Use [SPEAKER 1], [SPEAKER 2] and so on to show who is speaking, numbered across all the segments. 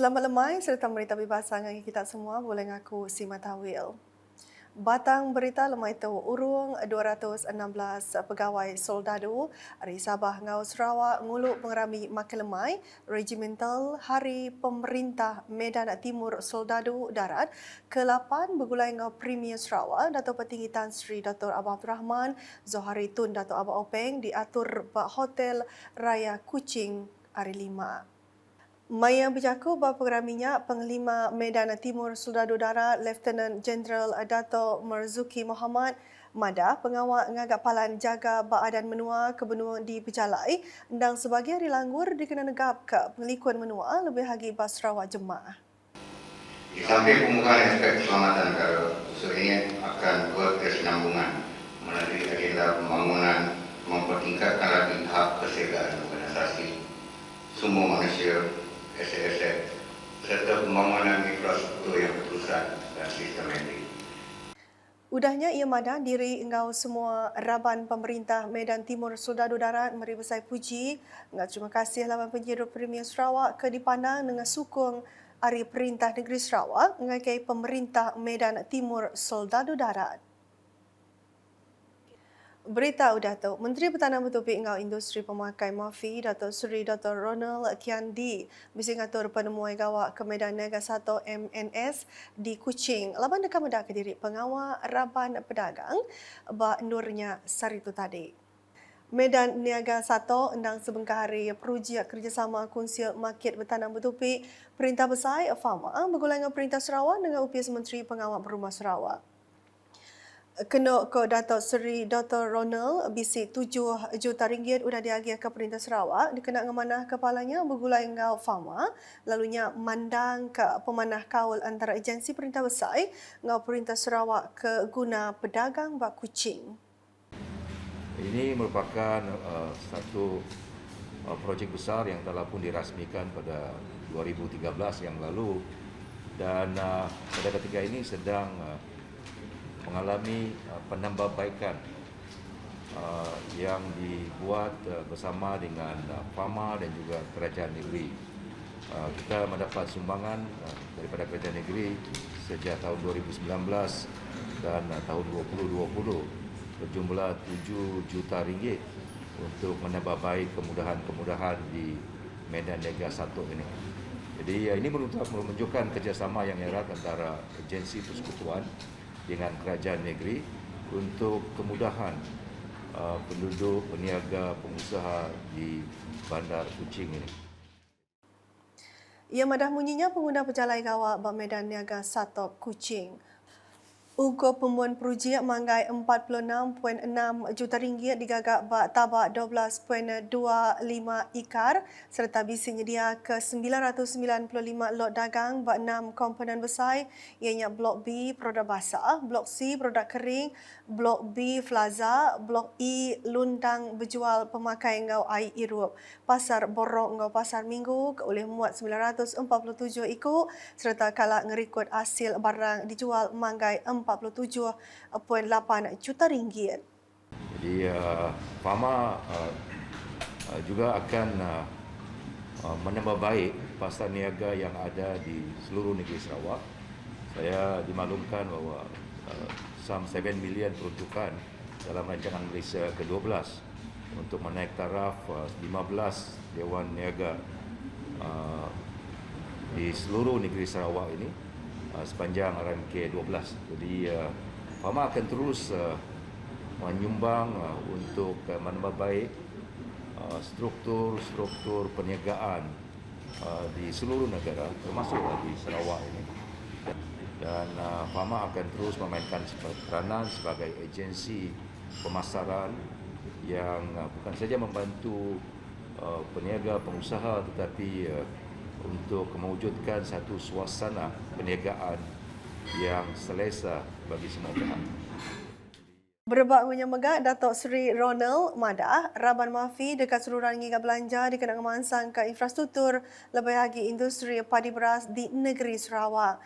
[SPEAKER 1] Selamat lemai serta berita bebas bagi kita semua boleh ngaku si Matawil. Batang berita lemai tu urung 216 pegawai soldadu dari Sabah ngau Sarawak nguluk pengerami makan lemai regimental Hari Pemerintah Medan Timur Soldadu Darat ke-8 bergulai ngau Premier Sarawak Dato' Petinggi Tan Sri Dr. Abah Abdul Rahman Zohari Tun Dato' Abah Openg diatur bak Hotel Raya Kuching hari 5. Maya berjaku bahawa pengeraminya Panglima Medan Timur Soldadu Darat Lieutenant Jeneral Dato' Marzuki Mohamad Mada pengawal ngagak palan jaga badan menua ke benua di Pejalai dan sebagai hari langgur dikena negap ke pengelikuan menua lebih lagi bas Sarawak Jemaah.
[SPEAKER 2] Di samping pembukaan aspek keselamatan negara, usul ini akan berkesinambungan melalui agenda pembangunan mempertingkatkan lagi tahap kesiagaan organisasi, sumber manusia, aset-aset, serta pembangunan infrastruktur yang berterusan dan sistematik.
[SPEAKER 1] Udahnya ia madah diri engkau semua raban pemerintah Medan Timur Soldadu Darat meri besar puji. Engkau terima kasih lawan penjuru Premier Sarawak ke dipandang dengan sukung Hari Perintah Negeri Sarawak ngakai pemerintah Medan Timur Soldadu Darat. Berita Dato' Menteri Pertahanan Bertopik Engkau Industri Pemakai Mafi Dato' Seri Dr. Ronald Kiandi bisi ngatur penemuan gawak ke Medan Niaga 1 MNS di Kuching. Laban dekat medak ke diri pengawal Raban Pedagang bak nurnya saritu tadi. Medan Niaga 1 endang sebengkah hari peruji kerjasama kunci market bertanam bertopik Perintah Besar Fama bergulai dengan Perintah Sarawak dengan UPS Menteri Pengawal Berumah Sarawak. Kena ke Dato' Seri Dr. Ronald bisi 7 juta ringgit sudah diagih ke Perintah Sarawak dikena ngamanah kepalanya bergulai ngau Fama lalunya mandang ke pemanah kaul antara agensi Perintah Besar ngau Perintah Sarawak ke guna pedagang bak Kuching.
[SPEAKER 3] Ini merupakan satu projek besar yang telah pun dirasmikan pada 2013 yang lalu dan pada ketika ini sedang mengalami penambahbaikan yang dibuat bersama dengan Fama dan juga Kerajaan Negeri. Kita mendapat sumbangan daripada Kerajaan Negeri sejak tahun 2019 dan tahun 2020 berjumlah 7 juta ringgit untuk menambahbaik kemudahan-kemudahan di Medan Niaga 1 ini. Jadi ini menunjukkan kerjasama yang erat antara agensi persekutuan dengan kerajaan negeri untuk kemudahan penduduk, peniaga, pengusaha di Bandar Kuching ini.
[SPEAKER 1] Ia madah munyinya pengguna pejalai gawak bak Medan Niaga 1 Kuching. Ugo pembuan peruji manggai 46.6 juta ringgit digagak bak tabak 12.25 ikar serta bisi nyedia ke 995 lot dagang bak 6 komponen besar ianya Blok B produk basah, Blok C produk kering, Blok B Plaza, Blok E lundang berjual pemakai ngau air irup, Pasar Borok ngau Pasar Minggu oleh muat 947 ikut serta kalak ngerikut hasil barang dijual manggai 47.8 juta ringgit.
[SPEAKER 3] Jadi Fama juga akan menambah baik pasar niaga yang ada di seluruh negeri Sarawak. Saya dimaklumkan bahawa some 7 million peruntukan dalam rancangan Malaysia ke-12 untuk menaik taraf 15 Dewan Niaga di seluruh negeri Sarawak ini sepanjang RMK 12. Jadi Fama akan terus menyumbang untuk menambah baik struktur perniagaan di seluruh negara termasuk di Sarawak ini. Dan Fama akan terus memainkan peranan sebagai agensi pemasaran yang bukan saja membantu peniaga, pengusaha tetapi untuk mewujudkan satu suasana perniagaan yang selesa bagi semua pihak.
[SPEAKER 1] Berebak menyamagak Dato' Seri Ronald Madah, Raban Mafi dekat seluruh rangiga belanja dikena kemansang ke infrastruktur lebih lagi industri padi beras di negeri Sarawak.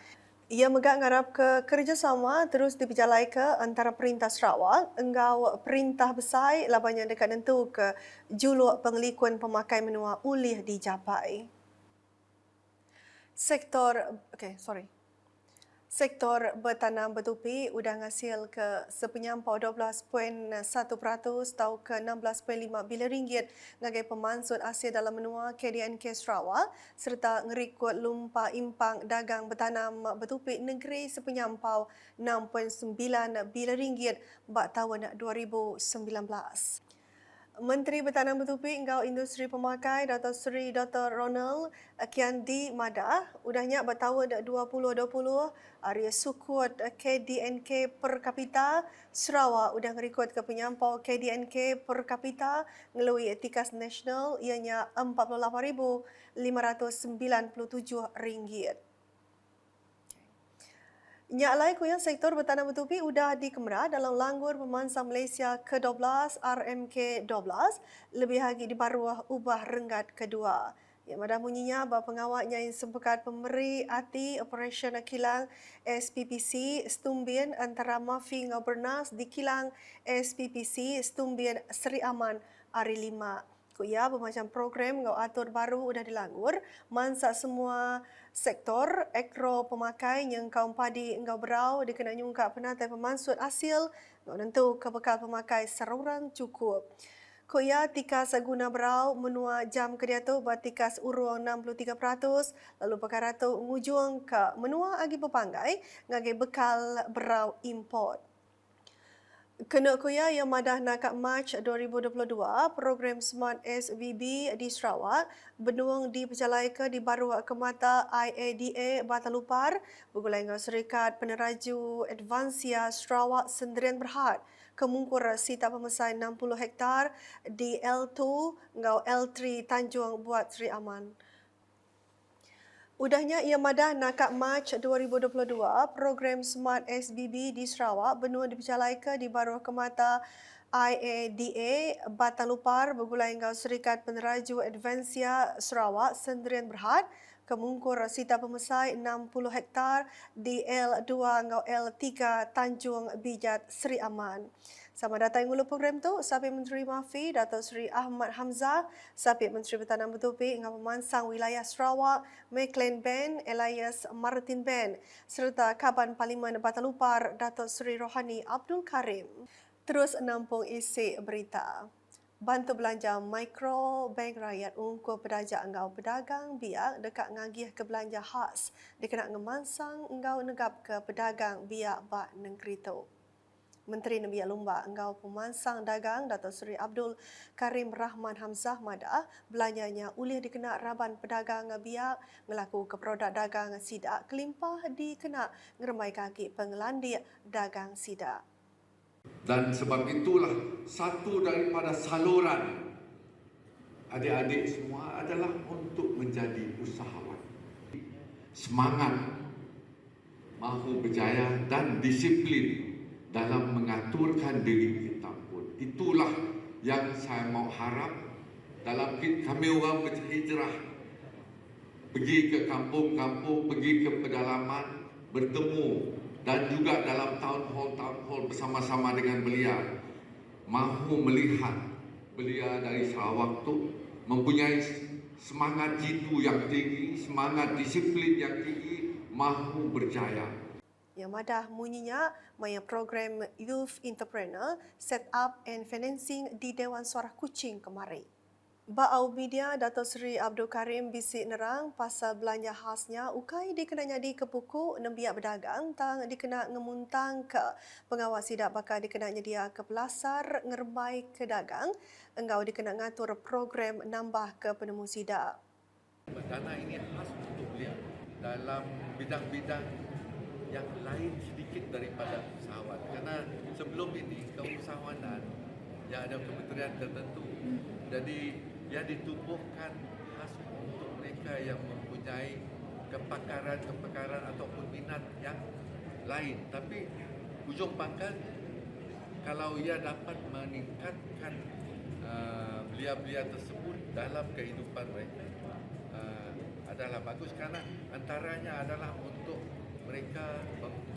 [SPEAKER 1] Ia megak ngarap ke kerjasama terus diperjalai ke antara Perintah Sarawak, engkau Perintah Besar labanya dekat nentu ke juluk pengelikuan pemakai menua ulih dicapai. Sektor bertanam bertupi udah ngasil ke sepenyampau 12.1% atau ke 16.5 bilion ringgit ngagai pemansut Asia dalam menua KDNK Sarawak serta ngerikut lumpa impang dagang bertanam bertupi negeri sepenyampau 6.9 bilion ringgit bak tahun 2019. Menteri Bertanam Bertupi Engkau Industri Pemakai Dato' Seri Dr. Ronald Kiandi Madah udahnya bertahun 2020 area sukut KDNK per kapita Sarawak udah ngerikut ke penyampau KDNK per kapita ngelalui etikas nasional ianya RM48,597. Nyaklai kuyang sektor bertanam bertupi udah dikemera dalam Langgur Pemansang Malaysia ke-12 RMK-12 lebih lagi di bawah ubah renggat kedua. Yang madah bunyinya bahawa pengawaknya yang sempekat pemberi hati Operation Kilang SPPC Stumbin antara Mafi ngau Bernas di Kilang SPPC Stumbin Seri Aman hari 5. Kuya bermacam program ngau atur baru udah dilanggur, mansak semua sektor ekro pemakai yang kaum padi engkau berau dikena nyungkak penatai pemansut asil ngau nentu kebekal pemakai saruran cukup. Kuya tikas guna berau menua jam kediatu batikas urung 63%, lalu perkara tu ngujung ke menua agi pepanggai ngagai bekal berau import. Kena kuya yang madah nakak Mac 2022, program Smart SVB di Sarawak benuang diperjalai ke di baru ke mata IADA Batalupar bergulai dengan Serikat Peneraju Advansia Sarawak Sendirian Berhad kemungkur sita pemesai 60 hektar di L2 ngau L3 Tanjung Buat Seri Aman. Udahnya ia madah nakak Mac 2022, program Smart SBB di Sarawak benua diperjalai ke di baru ke mata IADA Batalupar bergulai dengan Serikat Peneraju Advansia Sarawak Sendirian Berhad kemungkur sita pemesai 60 hektar di L2 ngau L3 Tanjung Bijat Seri Aman. Sama datang ngulu program tu, Sapi Menteri Mafi Dato' Seri Ahmad Hamzah, Sapi Menteri Bertanam Bertupi dengan pemansang wilayah Sarawak, McLean Ben, Elias Martin Ben, serta Kaban Parlimen Batalupar Dato' Seri Rohani Abdul Karim. Terus nampung isi berita. Bantu belanja mikro bank rakyat untuk pedajak engkau pedagang biak dekat ngagih ke belanja khas dikena ngemansang engkau negap ke pedagang biak bak negeri tu. Menteri Nebiak Lumba engkau pemansang dagang Dato' Seri Abdul Karim Rahman Hamzah madah belanjanya ulih dikena raban pedagang biak ngelaku ke produk dagang sidak kelimpah dikena ngeremai kaki pengelandik dagang sidak.
[SPEAKER 4] Dan sebab itulah satu daripada saluran adik-adik semua adalah untuk menjadi usahawan. Semangat, mahu berjaya dan disiplin dalam mengaturkan diri kita pun. Itulah yang saya mau harap dalam kami orang berhijrah, pergi ke kampung-kampung, pergi ke pedalaman, bertemu dan juga dalam town hall bersama-sama dengan belia, mahu melihat belia dari Sarawak tu mempunyai semangat jitu yang tinggi, semangat disiplin yang tinggi, mahu berjaya.
[SPEAKER 1] Yang madah munyinya maya program Youth Entrepreneur Set Up and Financing di Dewan Suara Kuching kemarin. Ba'au media Dato' Seri Abdul Karim bisik nerang pasal belanja khasnya ukai dikena nyadi ke puku nembiak berdagang tang dikena ngemuntang ke pengawas sidak bakal dikena nyedia ke pelasar ngerbai ke dagang engkau dikena ngatur program nambah ke penemu sidak.
[SPEAKER 4] Dana ini khas untuk belia dalam bidang-bidang yang lain sedikit daripada usahawan. Kerana sebelum ini keusahawanan yang ada kementerian tertentu. Jadi yang ditubuhkan khas untuk mereka yang mempunyai kepakaran ataupun minat yang lain. Tapi ujung pangkal kalau ia dapat meningkatkan belia-belia tersebut dalam kehidupan mereka adalah bagus kerana antaranya adalah untuk mereka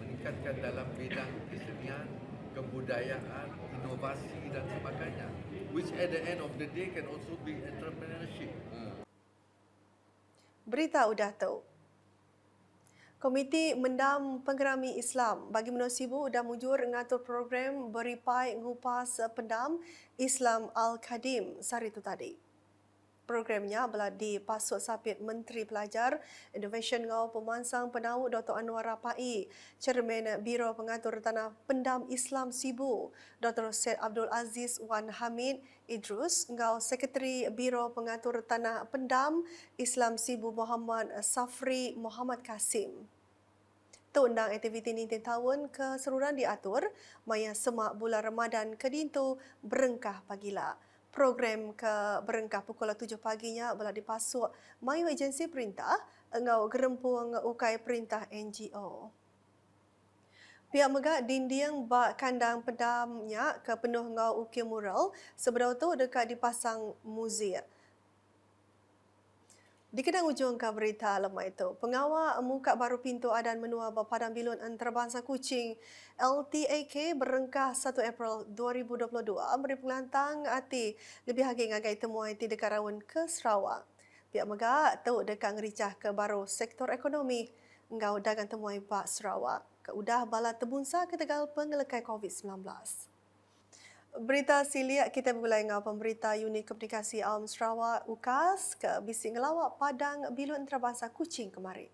[SPEAKER 4] meningkatkan dalam bidang kesenian, kebudayaan, inovasi dan sebagainya, which at the end of the day can also be entrepreneurship.
[SPEAKER 1] Berita udah tahu. Komiti Mendam Penggerami Islam bagi Menosibu dah mujur ngatur program beripai ngupas pendam Islam Al-Khadim sehari itu tadi. Programnya adalah dipasut sapit Menteri Pelajar, Innovation ngau Pemansang Penau Dr. Anwar Rapai, Chairman Biro Pengatur Tanah Pendam Islam Sibu, Dr. Syed Abdul Aziz Wan Hamid Idrus, ngau Sekretari Biro Pengatur Tanah Pendam Islam Sibu Muhammad Safri Muhammad Kasim. Undang aktiviti ini tahun keseluruhan diatur maya semak bulan Ramadan kedintu berengkah pagila. Program ke berengkah pukul 7 paginya belah dipasuk mayu agensi perintah ngau gerempung ukai perintah NGO. Pihak megak dinding bak kandang pendamnya ke penuh ngau ukir mural sebelum tu dekat dipasang muzir. Di kedang ujung ke berita lemah itu, pengawal muka baru pintu adan menua Padang Bilun Antarabangsa Kuching LTAK berengkah 1 April 2022 beri pelantang hati lebih lagi ngagai temuan di dekat Rawon ke Sarawak. Pihak megak tahu dekat ngericah ke baru sektor ekonomi ngau dagang temuan Pak Sarawak ke udah bala tebunsa ke tegal pengelekai COVID-19. Berita siliak kita bermulai dengan pemberita Unit Komunikasi Awam Sarawak UKAS ke bising ngelawak Padang Bilun Antarabangsa Kuching kemarin.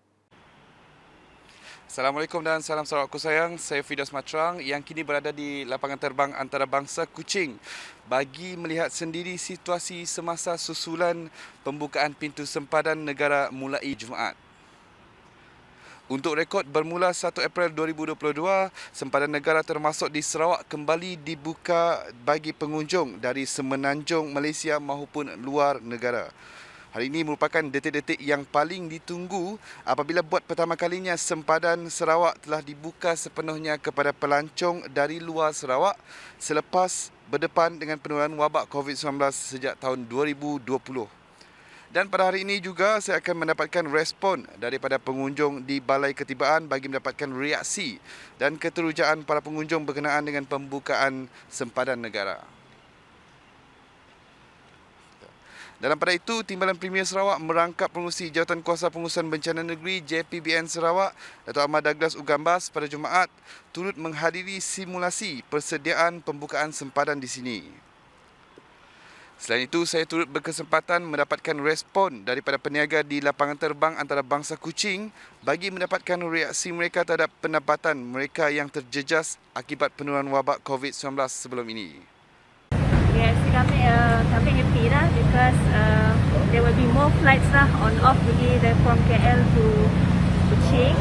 [SPEAKER 5] Assalamualaikum dan salam Sarawakku sayang. Saya Fidas Matrang yang kini berada di lapangan terbang antarabangsa Kuching bagi melihat sendiri situasi semasa susulan pembukaan pintu sempadan negara mulai Jumaat. Untuk rekod bermula 1 April 2022, sempadan negara termasuk di Sarawak kembali dibuka bagi pengunjung dari semenanjung Malaysia maupun luar negara. Hari ini merupakan detik-detik yang paling ditunggu apabila buat pertama kalinya sempadan Sarawak telah dibuka sepenuhnya kepada pelancong dari luar Sarawak selepas berdepan dengan penularan wabak COVID-19 sejak tahun 2020. Dan pada hari ini juga saya akan mendapatkan respon daripada pengunjung di Balai Ketibaan bagi mendapatkan reaksi dan keterujaan para pengunjung berkenaan dengan pembukaan sempadan negara. Dalam pada itu, Timbalan Premier Sarawak merangkap pengurusi Jawatan Kuasa Pengurusan Bencana Negeri JPBN Sarawak, Dato' Ahmad Douglas Ugambas pada Jumaat turut menghadiri simulasi persediaan pembukaan sempadan di sini. Selain itu, saya turut berkesempatan mendapatkan respon daripada peniaga di lapangan terbang antarabangsa Kuching bagi mendapatkan reaksi mereka terhadap pendapatan mereka yang terjejas akibat penularan wabak COVID-19 sebelum ini.
[SPEAKER 6] Reaksi kami happy lah because there will be more flights lah on off pergi from KL to Kuching.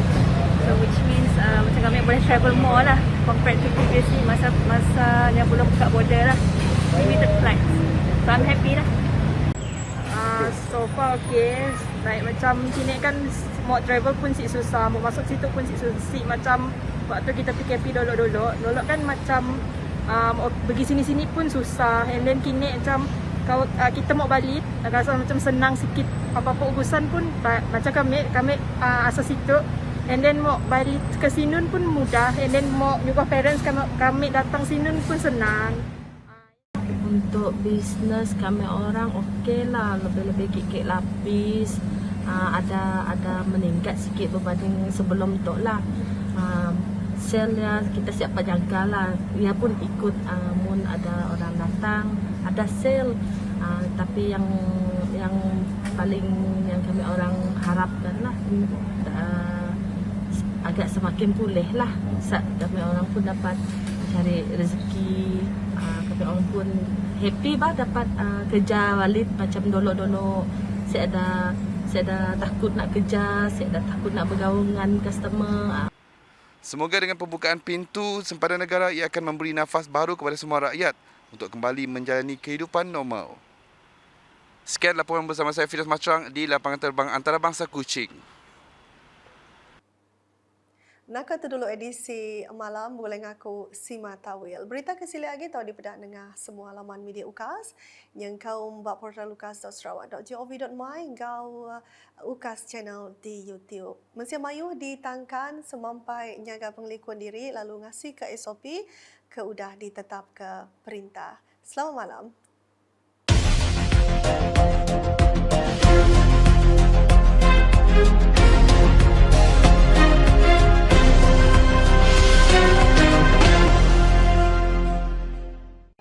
[SPEAKER 6] So which means macam kami boleh travel more lah compared to previously masa yang belum buka border lah. Limited flights. So I'm happy lah. So far okay. Like macam sini kan mau travel pun si susah, mau masuk situ pun si susah. Macam waktu kita PKP dolok kan macam pergi sini-sini pun susah. And then kini macam kalau kita mau balik rasa macam senang sikit. Apa-apa urusan pun macam kami asal situ. And then mau balik ke Sinun pun mudah. And then mau nyuruh parents kami datang Sinun pun senang.
[SPEAKER 7] Untuk bisnes kami orang okey lah, lebih-lebih kek lapis, ada meningkat sikit berbanding sebelum tu lah. Sale ya kita siap jaga lah, ia pun ikut mun ada orang datang, ada sale. Tapi yang paling yang kami orang harapkan lah agak semakin pulih lah. Kami orang pun dapat cari rezeki, kami orang pun happy bah dapat kerja balik macam dulu-dulu saya ada takut nak kerja, saya ada takut nak bergaul dengan customer.
[SPEAKER 5] Semoga dengan pembukaan pintu sempadan negara ia akan memberi nafas baru kepada semua rakyat untuk kembali menjalani kehidupan normal. Sekian laporan bersama saya Fidas Matrang di lapangan terbang antarabangsa Kuching.
[SPEAKER 1] Nak tu dulu edisi malam boleh ngaku Sima Tawil. Berita kesili lagi tahu dipedak dengan semua laman media UKAS yang kau mbak portal ukas.sarawak.gov.my kau UKAS channel di YouTube. Mesia Mayu ditangkan semampai nyaga penglikuan diri lalu ngasih ke SOP ke udah ditetap ke perintah. Selamat malam.